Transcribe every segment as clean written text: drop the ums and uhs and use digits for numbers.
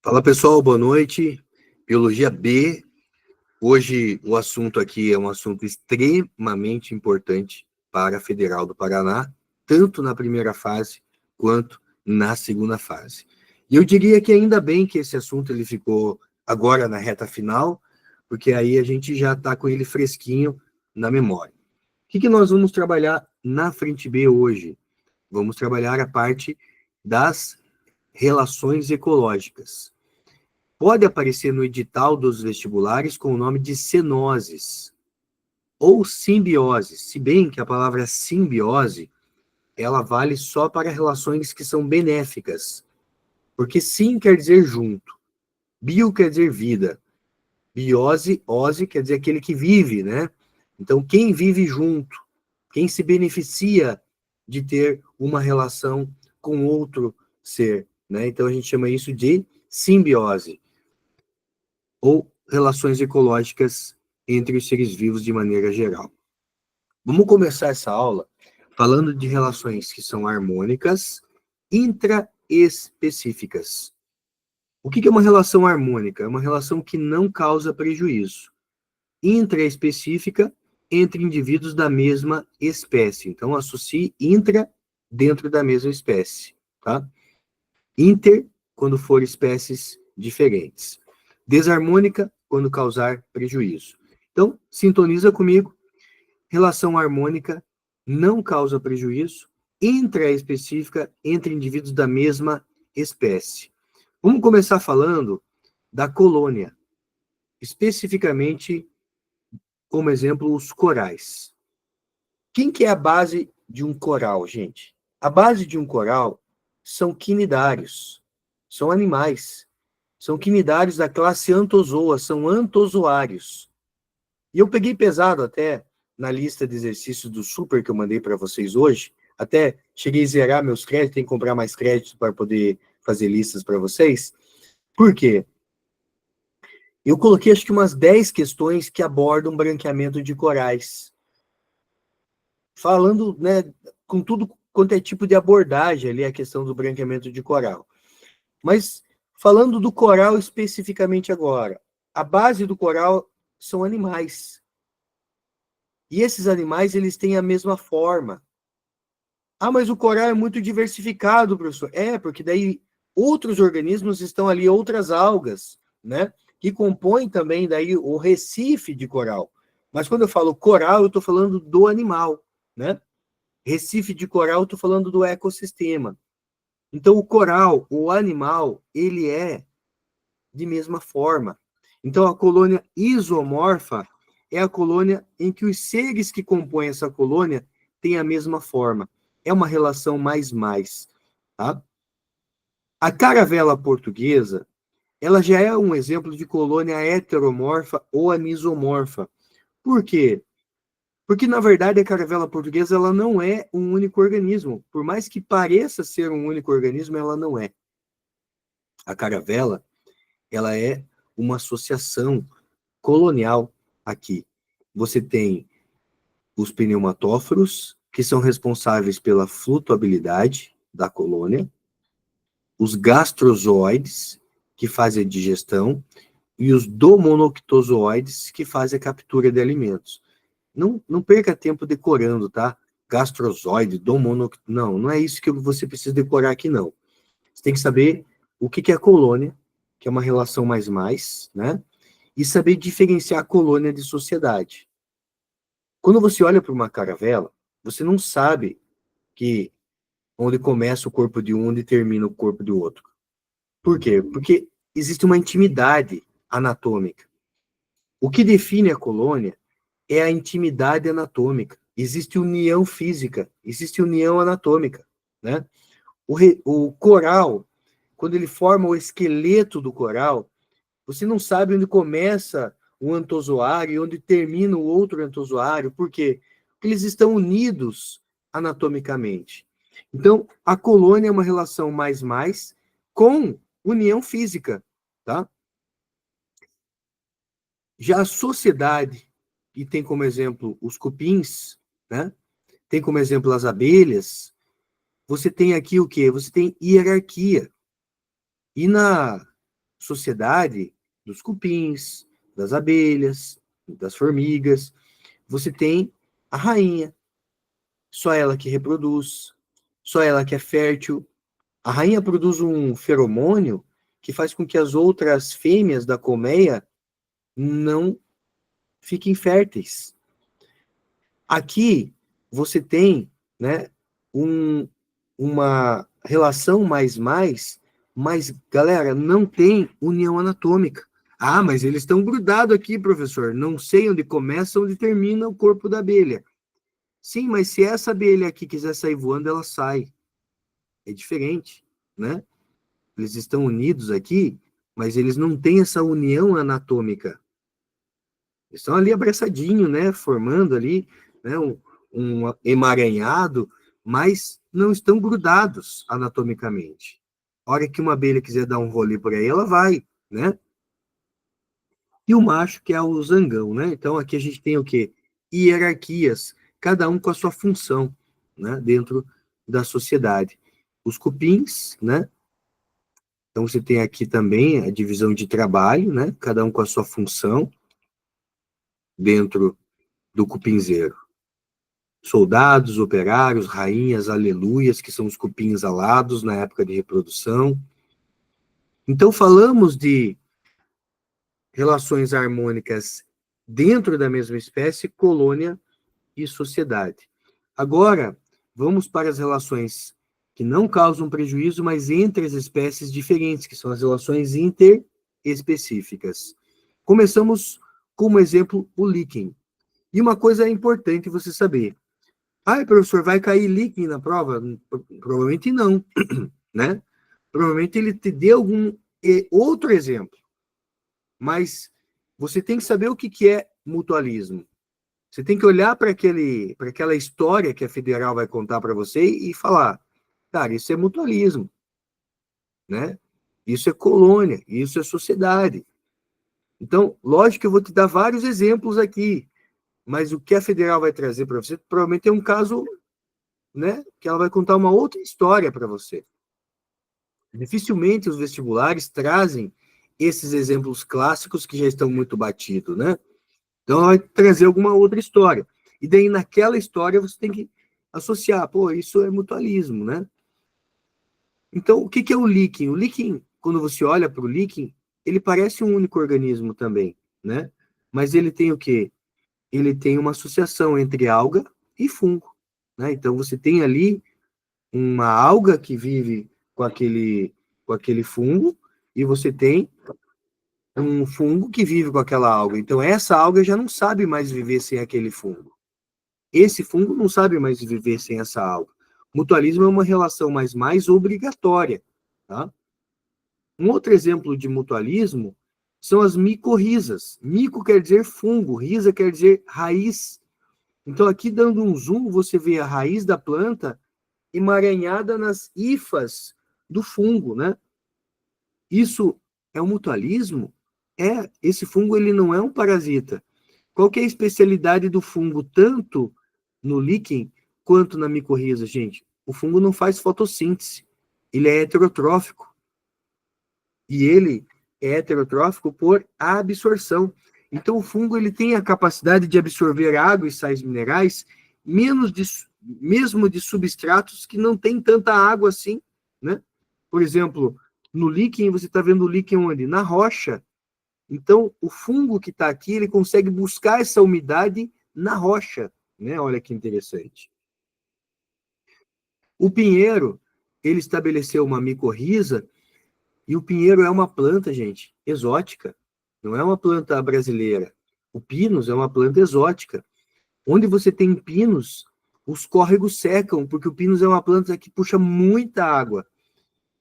Fala pessoal, boa noite. Biologia B. Hoje o assunto aqui é um assunto extremamente importante para a Federal do Paraná, tanto na primeira fase quanto na segunda fase. E eu diria que ainda bem que esse assunto ele ficou agora na reta final, porque aí a gente já está com ele fresquinho na memória. O que nós vamos trabalhar na frente B hoje? Vamos trabalhar a parte das relações ecológicas. Pode aparecer no edital dos vestibulares com o nome de cenoses ou simbiose, se bem que a palavra simbiose, ela vale só para relações que são benéficas, porque sim quer dizer junto, bio quer dizer vida, biose, ose quer dizer aquele que vive, né? Então, quem vive junto, quem se beneficia de ter uma relação com outro ser, né? Então, a gente chama isso de simbiose, ou relações ecológicas entre os seres vivos de maneira geral. Vamos começar essa aula falando de relações que são harmônicas intraespecíficas. O que é uma relação harmônica? É uma relação que não causa prejuízo. Intraespecífica, entre indivíduos da mesma espécie. Então, associe intra dentro da mesma espécie, tá? Inter, quando for espécies diferentes. Desarmônica, quando causar prejuízo. Então, sintoniza comigo. Relação harmônica não causa prejuízo. Intraespecífica, entre indivíduos da mesma espécie. Vamos começar falando da colônia. Especificamente, como exemplo, os corais. Quem que é a base de um coral, gente? A base de um coral são quinidários. São animais. São quinidários da classe Anthozoa, são antozoários. E eu peguei pesado até na lista de exercícios do Super que eu mandei para vocês hoje, até cheguei a zerar meus créditos, tem que comprar mais créditos para poder fazer listas para vocês. Por quê? Eu coloquei acho que umas 10 questões que abordam branqueamento de corais. Falando, né, com tudo quanto é tipo de abordagem ali, a questão do branqueamento de coral. Mas falando do coral especificamente agora, a base do coral são animais. E esses animais, eles têm a mesma forma. Ah, mas o coral é muito diversificado, professor. É, porque daí outros organismos estão ali, outras algas, né? Que compõem também daí o recife de coral. Mas quando eu falo coral, eu estou falando do animal, né? Recife de coral, eu estou falando do ecossistema. Então, o coral, o animal, ele é de mesma forma. Então, a colônia isomorfa é a colônia em que os seres que compõem essa colônia têm a mesma forma. É uma relação mais, tá? A caravela portuguesa, ela já é um exemplo de colônia heteromorfa ou anisomorfa. Por quê? Porque, na verdade, a caravela portuguesa ela não é um único organismo. Por mais que pareça ser um único organismo, ela não é. A caravela, ela é uma associação colonial aqui. Você tem os pneumatóforos, que são responsáveis pela flutuabilidade da colônia, os gastrozoides, que fazem a digestão, e os domonoctozoides, que fazem a captura de alimentos. Não perca tempo decorando, tá? Gastrozoide, não é isso que você precisa decorar aqui, não. Você tem que saber o que é a colônia, que é uma relação mais, né? E saber diferenciar a colônia de sociedade. Quando você olha para uma caravela, você não sabe que onde começa o corpo de um e termina o corpo do outro. Por quê? Porque existe uma intimidade anatômica. O que define a colônia é a intimidade anatômica. Existe união física, existe união anatômica, né? O coral, quando ele forma o esqueleto do coral, você não sabe onde começa um antozoário e onde termina o outro antozoário. Por quê? Porque eles estão unidos anatomicamente. Então, a colônia é uma relação mais com união física, tá? Já a sociedade, que tem como exemplo os cupins, né? Tem como exemplo as abelhas, você tem aqui o quê? Você tem hierarquia. E na sociedade dos cupins, das abelhas, das formigas, você tem a rainha, só ela que reproduz, só ela que é fértil. A rainha produz um feromônio que faz com que as outras fêmeas da colmeia não fiquem férteis. Aqui você tem, né, uma relação mais, mas, galera, não tem união anatômica. Ah, mas eles estão grudados aqui, professor. Não sei onde começa, onde termina o corpo da abelha. Sim, mas se essa abelha aqui quiser sair voando, ela sai. É diferente, né? Eles estão unidos aqui, mas eles não têm essa união anatômica. Eles estão ali abraçadinhos, né? Formando ali, né? Um emaranhado, mas não estão grudados anatomicamente. A hora que uma abelha quiser dar um rolê por aí, ela vai, né? E o macho, que é o zangão, né? Então, aqui a gente tem o quê? Hierarquias, cada um com a sua função, né? Dentro da sociedade. Os cupins, né? Então, você tem aqui também a divisão de trabalho, né? Cada um com a sua função dentro do cupinzeiro. Soldados, operários, rainhas, aleluias, que são os cupins alados na época de reprodução. Então, falamos de relações harmônicas dentro da mesma espécie, colônia e sociedade. Agora, vamos para as relações que não causam prejuízo, mas entre as espécies diferentes, que são as relações interespecíficas. Começamos como exemplo o líquen. E uma coisa é importante você saber. Ah, professor, vai cair líquen na prova? Provavelmente não, né? Provavelmente ele te dê algum outro exemplo. Mas você tem que saber o que é mutualismo. Você tem que olhar para aquela história que a federal vai contar para você e falar, cara, isso é mutualismo, né? Isso é colônia, isso é sociedade. Então, lógico que eu vou te dar vários exemplos aqui, mas o que a federal vai trazer para você provavelmente é um caso, né, que ela vai contar uma outra história para você. Dificilmente os vestibulares trazem esses exemplos clássicos que já estão muito batidos, né? Então, ela vai trazer alguma outra história. E daí, naquela história, você tem que associar, pô, isso é mutualismo, né? Então, o que é o líquen? O líquen, quando você olha para o líquen, ele parece um único organismo também, né? Mas ele tem o quê? Ele tem uma associação entre alga e fungo, né? Então, você tem ali uma alga que vive com aquele fungo, e você tem um fungo que vive com aquela alga. Então, essa alga já não sabe mais viver sem aquele fungo. Esse fungo não sabe mais viver sem essa alga. Mutualismo é uma relação mais obrigatória. Tá? Um outro exemplo de mutualismo são as micorrizas. Mico quer dizer fungo, risa quer dizer raiz. Então, aqui dando um zoom, você vê a raiz da planta emaranhada nas hifas do fungo, né? Isso é um mutualismo? Esse fungo ele não é um parasita. Qual que é a especialidade do fungo, tanto no líquen quanto na micorriza, gente? O fungo não faz fotossíntese. Ele é heterotrófico. E ele é heterotrófico por absorção. Então, o fungo ele tem a capacidade de absorver água e sais minerais, mesmo de substratos que não tem tanta água assim, né? Por exemplo, no líquen, você está vendo o líquen onde? Na rocha. Então, o fungo que está aqui, ele consegue buscar essa umidade na rocha, né? Olha que interessante. O pinheiro, ele estabeleceu uma micorriza, e o pinheiro é uma planta, gente, exótica. Não é uma planta brasileira. O pinus é uma planta exótica. Onde você tem pinos, os córregos secam, porque o pinus é uma planta que puxa muita água.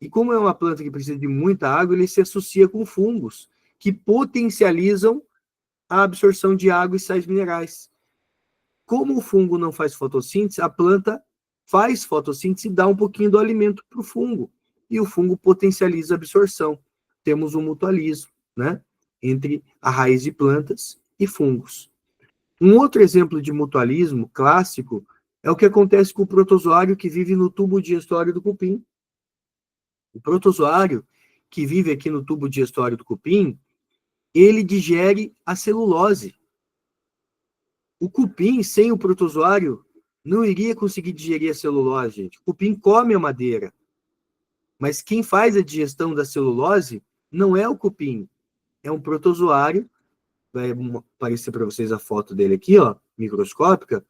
E como é uma planta que precisa de muita água, ele se associa com fungos, que potencializam a absorção de água e sais minerais. Como o fungo não faz fotossíntese, a planta faz fotossíntese e dá um pouquinho do alimento para o fungo. E o fungo potencializa a absorção. Temos um mutualismo, né? Entre a raiz de plantas e fungos. Um outro exemplo de mutualismo clássico é o que acontece com o protozoário que vive no tubo digestório do cupim. O protozoário que vive aqui no tubo digestório do cupim, ele digere a celulose. O cupim, sem o protozoário, não iria conseguir digerir a celulose, gente. O cupim come a madeira. Mas quem faz a digestão da celulose não é o cupim, é um protozoário. Vai aparecer para vocês a foto dele aqui, ó, microscópica.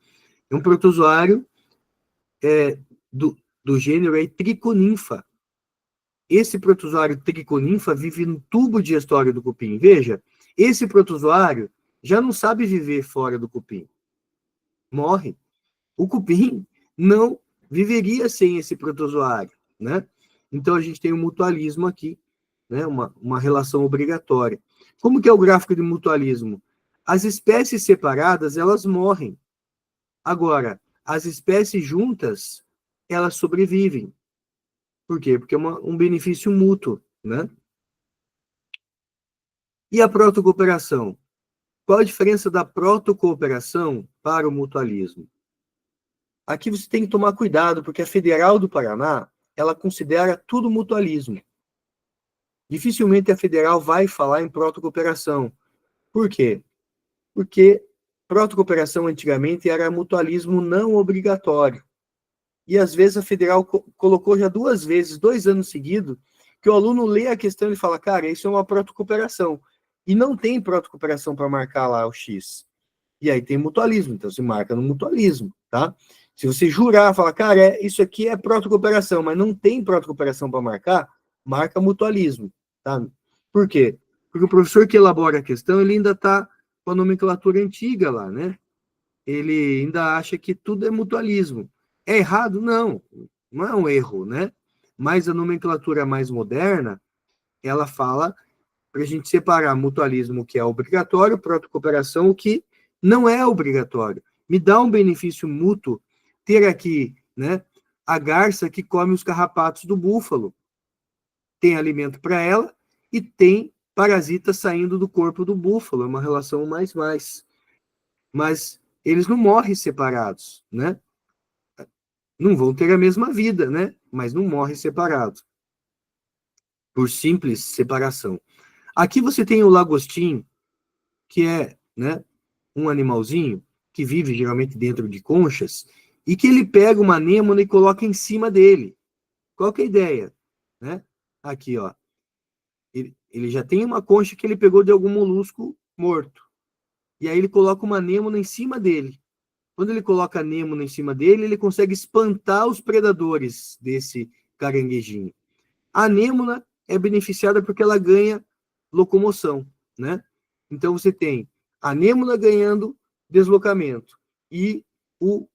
É um protozoário do gênero aí, Triconinfa. Esse protozoário Triconinfa vive no tubo digestório do cupim. Veja, esse protozoário já não sabe viver fora do cupim. Morre. O cupim não viveria sem esse protozoário, né? Então, a gente tem um mutualismo aqui, né? Uma relação obrigatória. Como que é o gráfico de mutualismo? As espécies separadas, elas morrem. Agora, as espécies juntas, elas sobrevivem. Por quê? Porque é um benefício mútuo, né? E a protocooperação? Qual a diferença da protocooperação para o mutualismo? Aqui você tem que tomar cuidado, porque a Federal do Paraná, ela considera tudo mutualismo. Dificilmente a Federal vai falar em protocooperação. Por quê? Porque protocooperação antigamente era mutualismo não obrigatório. E às vezes a Federal colocou já 2 vezes, 2 anos seguidos, que o aluno lê a questão e fala, cara, isso é uma protocooperação. E não tem protocooperação para marcar lá o X. E aí tem mutualismo, então se marca no mutualismo, tá? Se você jurar, falar, cara, isso aqui é protocooperação, mas não tem protocooperação para marcar, marca mutualismo, tá? Por quê? Porque o professor que elabora a questão, ele ainda está com a nomenclatura antiga lá, né? Ele ainda acha que tudo é mutualismo. É errado? Não, não é um erro, né? Mas a nomenclatura mais moderna, ela fala para a gente separar mutualismo, o que é obrigatório, protocooperação, o que não é obrigatório. Me dá um benefício mútuo ter aqui, né, a garça que come os carrapatos do búfalo. Tem alimento para ela e tem parasita saindo do corpo do búfalo. É uma relação mais. Mas eles não morrem separados, né? Não vão ter a mesma vida, né? Mas não morrem separados. Por simples separação. Aqui você tem o lagostim, que é, né, um animalzinho que vive geralmente dentro de conchas, e que ele pega uma anêmona e coloca em cima dele. Qual que é a ideia? Né? Aqui, ó. Ele já tem uma concha que ele pegou de algum molusco morto. E aí ele coloca uma anêmona em cima dele. Quando ele coloca a anêmona em cima dele, ele consegue espantar os predadores desse caranguejinho. A anêmona é beneficiada porque ela ganha locomoção, né? Então você tem a anêmona ganhando deslocamento e o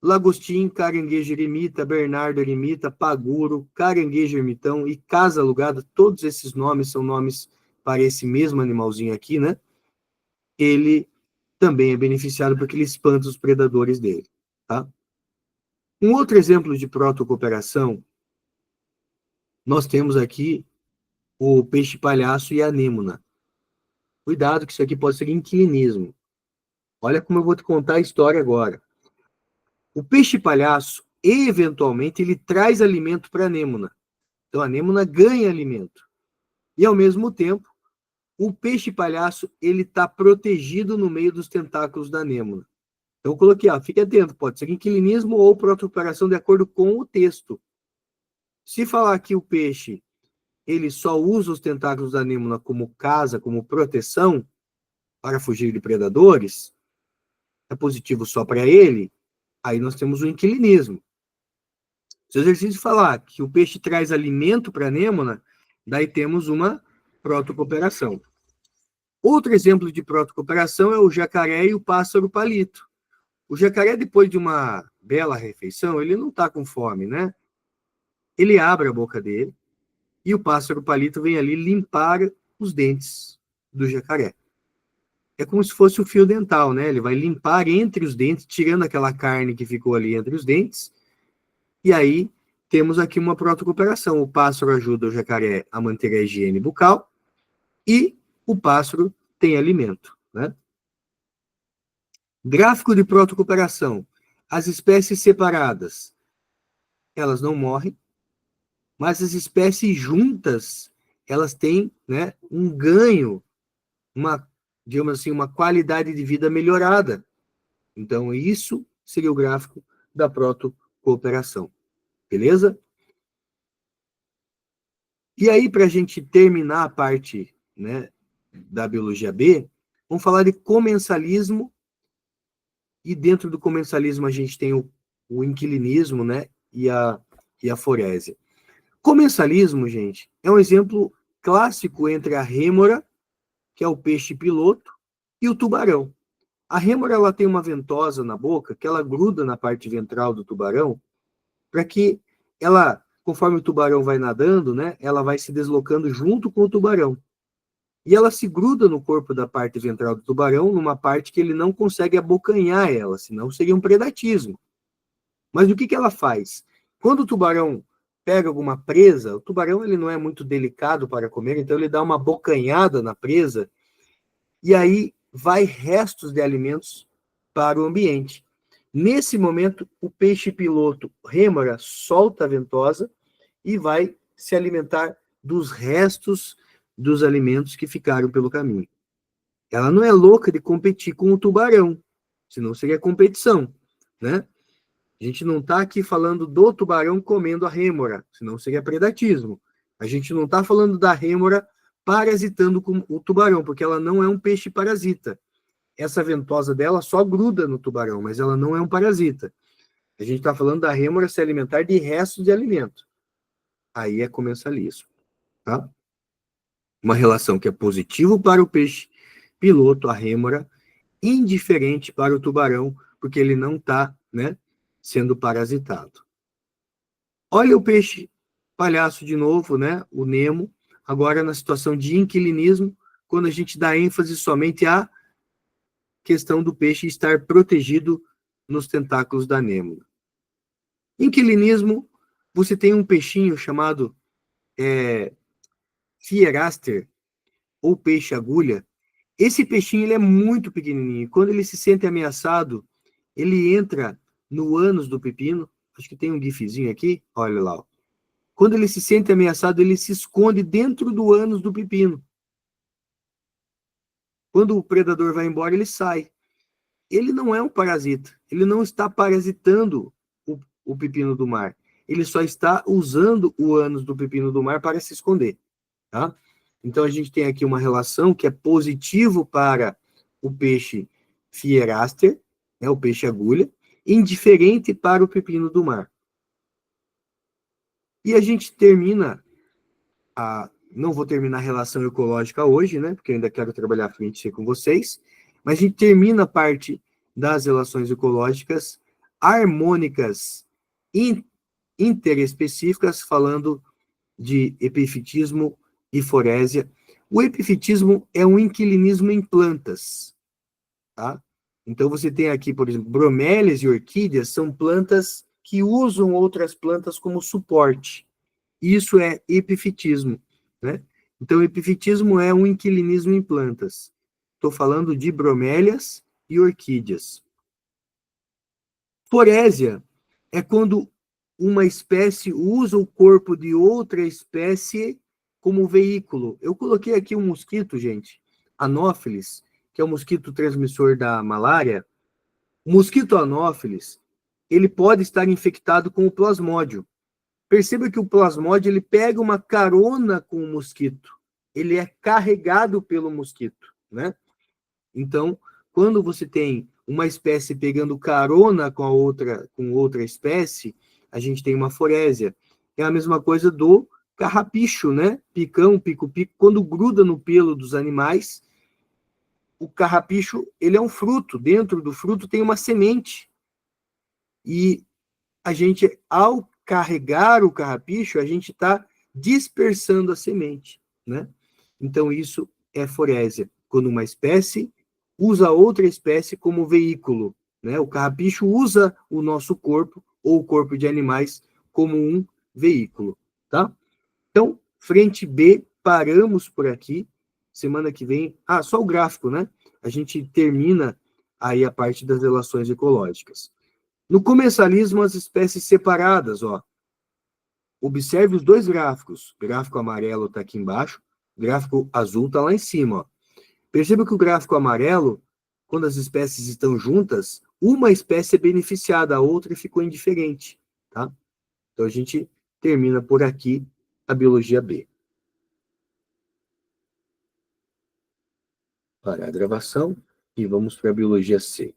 lagostim, caranguejo eremita, bernardo eremita, paguro, caranguejo ermitão e casa alugada, todos esses nomes são nomes para esse mesmo animalzinho aqui, né? Ele também é beneficiado porque ele espanta os predadores dele, tá? Um outro exemplo de protocooperação, nós temos aqui o peixe-palhaço e a anêmona. Cuidado que isso aqui pode ser inquilinismo. Olha como eu vou te contar a história agora. O peixe-palhaço, eventualmente, ele traz alimento para a anêmona. Então, a anêmona ganha alimento. E, ao mesmo tempo, o peixe-palhaço, ele está protegido no meio dos tentáculos da anêmona. Então, eu coloquei, ó, fique atento, pode ser inquilinismo ou protocooperação de acordo com o texto. Se falar que o peixe, ele só usa os tentáculos da anêmona como casa, como proteção, para fugir de predadores, é positivo só para ele, aí nós temos o inquilinismo. Se o exercício falar que o peixe traz alimento para a anêmona, daí temos uma protocooperação. Outro exemplo de protocooperação é o jacaré e o pássaro palito. O jacaré, depois de uma bela refeição, ele não está com fome, né? Ele abre a boca dele e o pássaro palito vem ali limpar os dentes do jacaré. É como se fosse o fio dental, né? Ele vai limpar entre os dentes, tirando aquela carne que ficou ali entre os dentes. E aí temos aqui uma protocooperação. O pássaro ajuda o jacaré a manter a higiene bucal e o pássaro tem alimento, né? Gráfico de protocooperação. As espécies separadas, elas não morrem, mas as espécies juntas, elas têm, né, um ganho, digamos assim, uma qualidade de vida melhorada. Então, isso seria o gráfico da protocooperação. Beleza? E aí, para a gente terminar a parte, né, da biologia B, vamos falar de comensalismo, e dentro do comensalismo a gente tem o inquilinismo, né, e a forésia. Comensalismo, gente, é um exemplo clássico entre a rêmora, que é o peixe piloto, e o tubarão. A rêmora, ela tem uma ventosa na boca que ela gruda na parte ventral do tubarão, para que ela, conforme o tubarão vai nadando, né, ela vai se deslocando junto com o tubarão. E ela se gruda no corpo da parte ventral do tubarão, numa parte que ele não consegue abocanhar ela, senão seria um predatismo. Mas o que ela faz? Quando o tubarão pega alguma presa, o tubarão ele não é muito delicado para comer, então ele dá uma abocanhada na presa, e aí vai restos de alimentos para o ambiente. Nesse momento, o peixe piloto rêmora solta a ventosa e vai se alimentar dos restos dos alimentos que ficaram pelo caminho. Ela não é louca de competir com o tubarão, senão seria competição, né? A gente não está aqui falando do tubarão comendo a rêmora, senão seria predatismo. A gente não está falando da rêmora parasitando com o tubarão, porque ela não é um peixe parasita. Essa ventosa dela só gruda no tubarão, mas ela não é um parasita. A gente está falando da rêmora se alimentar de restos de alimento. Aí é comensalismo, tá? Uma relação que é positivo para o peixe piloto, a rêmora, indiferente para o tubarão, porque ele não está, né, sendo parasitado. Olha o peixe palhaço de novo, né, o Nemo, agora na situação de inquilinismo, quando a gente dá ênfase somente à questão do peixe estar protegido nos tentáculos da Nemo. Inquilinismo, você tem um peixinho chamado Fieraster, ou peixe-agulha. Esse peixinho ele é muito pequenininho. Quando ele se sente ameaçado, ele entra no ânus do pepino. Acho que tem um gifzinho aqui. Olha lá. Ó. Quando ele se sente ameaçado, ele se esconde dentro do ânus do pepino. Quando o predador vai embora, ele sai. Ele não é um parasita. Ele não está parasitando o pepino do mar. Ele só está usando o ânus do pepino do mar para se esconder. Tá? Então, a gente tem aqui uma relação que é positivo para o peixe Fieraster, né, o peixe-agulha, indiferente para o pepino do mar. E a gente termina, não vou terminar a relação ecológica hoje, né, porque eu ainda quero trabalhar frente com vocês, mas a gente termina a parte das relações ecológicas harmônicas interespecíficas, falando de epifitismo e forésia. O epifitismo é um inquilinismo em plantas, tá? Então, você tem aqui, por exemplo, bromélias e orquídeas são plantas que usam outras plantas como suporte. Isso é epifitismo, né? Então, epifitismo é um inquilinismo em plantas. Estou falando de bromélias e orquídeas. Forésia é quando uma espécie usa o corpo de outra espécie como veículo. Eu coloquei aqui um mosquito, gente, Anófeles, que é o mosquito transmissor da malária. O mosquito Anófeles, ele pode estar infectado com o plasmódio. Perceba que o plasmódio, ele pega uma carona com o mosquito. Ele é carregado pelo mosquito, né? Então, quando você tem uma espécie pegando carona com outra espécie, a gente tem uma forésia. É a mesma coisa do carrapicho, né? Picão, pico-pico, quando gruda no pelo dos animais, o carrapicho, ele é um fruto. Dentro do fruto tem uma semente. E a gente, ao carregar o carrapicho, a gente está dispersando a semente, né? Então, isso é forésia. Quando uma espécie usa outra espécie como veículo, né? O carrapicho usa o nosso corpo, ou o corpo de animais, como um veículo, tá? Então, frente B, paramos por aqui. Semana que vem... só o gráfico, né? A gente termina aí a parte das relações ecológicas. No comensalismo, as espécies separadas, ó. Observe os dois gráficos. O gráfico amarelo está aqui embaixo. O gráfico azul está lá em cima. Ó. Perceba que o gráfico amarelo, quando as espécies estão juntas, uma espécie é beneficiada, a outra ficou indiferente. Tá? Então, a gente termina por aqui a biologia B. Parar a gravação e vamos para a biologia C.